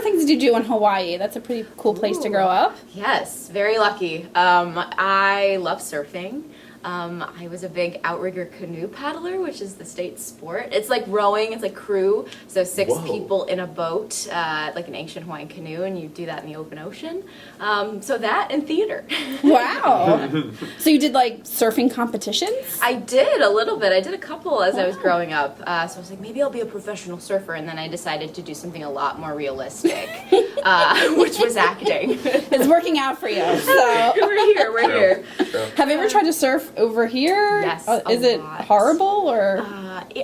things did you do in Hawaii? That's a pretty cool place to grow up. Yes, very lucky. I love surfing. I was a big outrigger canoe paddler, which is the state sport. It's like rowing, it's like crew, so 6 people in a boat, like an ancient Hawaiian canoe, and you do that in the open ocean. So that and theater. Wow. So you did like surfing competitions? I did a little bit. I did a couple as I was growing up. So I was like, maybe I'll be a professional surfer, and then I decided to do something a lot more realistic, which was acting. It's working out for you. So We're here. have you ever tried to surf over here? Yes, Is it horrible or?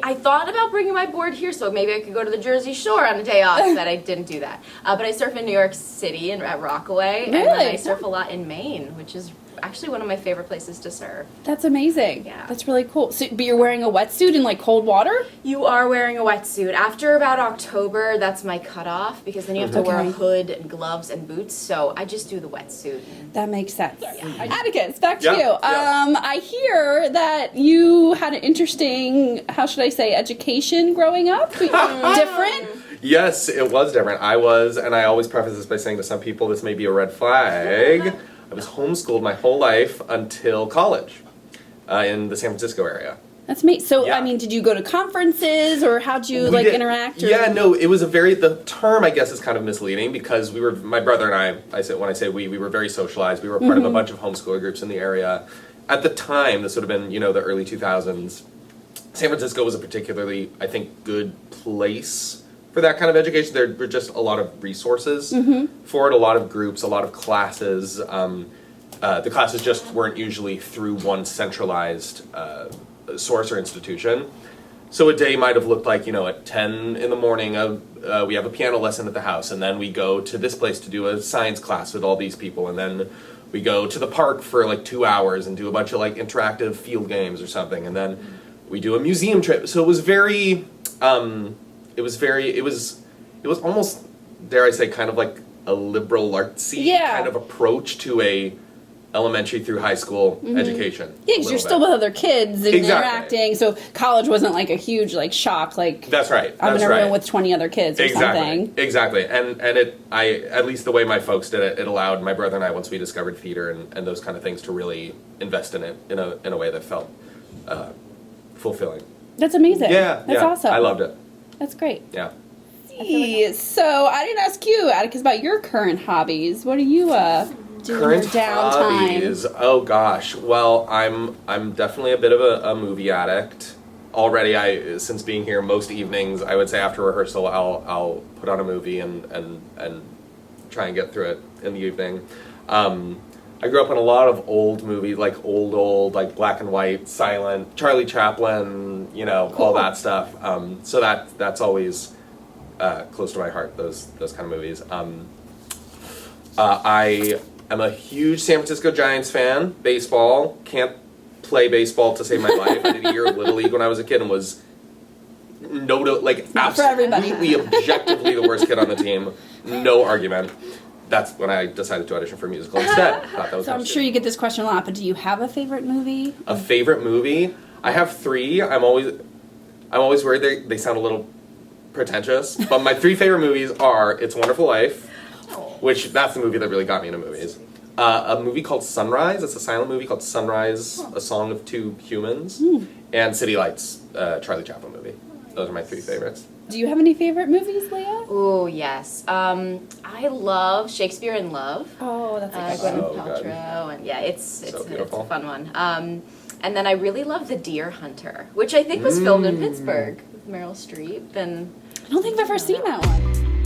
I thought about bringing my board here, so maybe I could go to the Jersey Shore on a day off, but I didn't do that. But I surf in New York City and at Rockaway, and then I surf a lot in Maine, which is actually one of my favorite places to surf. That's amazing. Yeah. That's really cool. So, but you're wearing a wetsuit in like cold water? You are wearing a wetsuit. After about October, that's my cutoff, because then you have to wear a hood and gloves and boots, so I just do the wetsuit. That makes sense. Yeah. Atticus, back to you. Yeah. I hear that you had an interesting, how should I say, education growing up? Different? Yes, it was different. I was, and I always preface this by saying to some people this may be a red flag. I was homeschooled my whole life until college in the San Francisco area. That's me. So, Yeah. I mean, did you go to conferences or how'd you interact? Or? Yeah, no, it was the term I guess is kind of misleading because my brother and when I say we were very socialized. We were part of a bunch of homeschooler groups in the area. At the time, this would have been, the early 2000s, San Francisco was a particularly, I think, good place for that kind of education. There were just a lot of resources for it, a lot of groups, a lot of classes. The classes just weren't usually through one centralized source or institution. So a day might have looked like, at 10 in the morning, we have a piano lesson at the house, and then we go to this place to do a science class with all these people, and then we go to the park for like 2 hours and do a bunch of like interactive field games or something, and then we do a museum trip. So it was very, it was almost, dare I say, kind of like a liberal artsy kind of approach to a elementary through high school education. Yeah, because you're still with other kids and interacting, so college wasn't like a huge like shock. Like that's right. I'm in a room with 20 other kids or something. Exactly, and at least the way my folks did it, it allowed my brother and I, once we discovered theater and those kind of things, to really invest in it in a way that felt fulfilling. That's amazing. Yeah, that's awesome. I loved it. That's great. Yeah. So I didn't ask you, Atticus, about your current hobbies. What are you doing in your downtime? Hobbies. Oh gosh. Well, I'm definitely a bit of a movie addict. Already, since being here most evenings, I would say after rehearsal, I'll put on a movie and try and get through it in the evening. I grew up in a lot of old movies, like old, like black and white, silent, Charlie Chaplin, all that stuff. So that's always close to my heart, those kind of movies. I am a huge San Francisco Giants fan. Baseball. Can't play baseball to save my life. I did a year of Little League when I was a kid and was absolutely objectively the worst kid on the team. No argument. That's when I decided to audition for a musical instead. Thought that was so I'm sure you get this question a lot, but do you have a favorite movie? A favorite movie? I have 3. I'm always worried they sound a little pretentious, but my 3 favorite movies are It's a Wonderful Life, which that's the movie that really got me into movies. A movie called Sunrise. It's a silent movie called Sunrise, A Song of Two Humans, and City Lights, Charlie Chaplin movie. Those are my 3 favorites. Do you have any favorite movies, Leah? Oh, yes. I love Shakespeare in Love. Oh, that's a good Gwyneth one. Paltrow, and yeah, it's a fun one. And then I really love The Deer Hunter, which I think was filmed in Pittsburgh with Meryl Streep. And I don't think I've ever seen that one.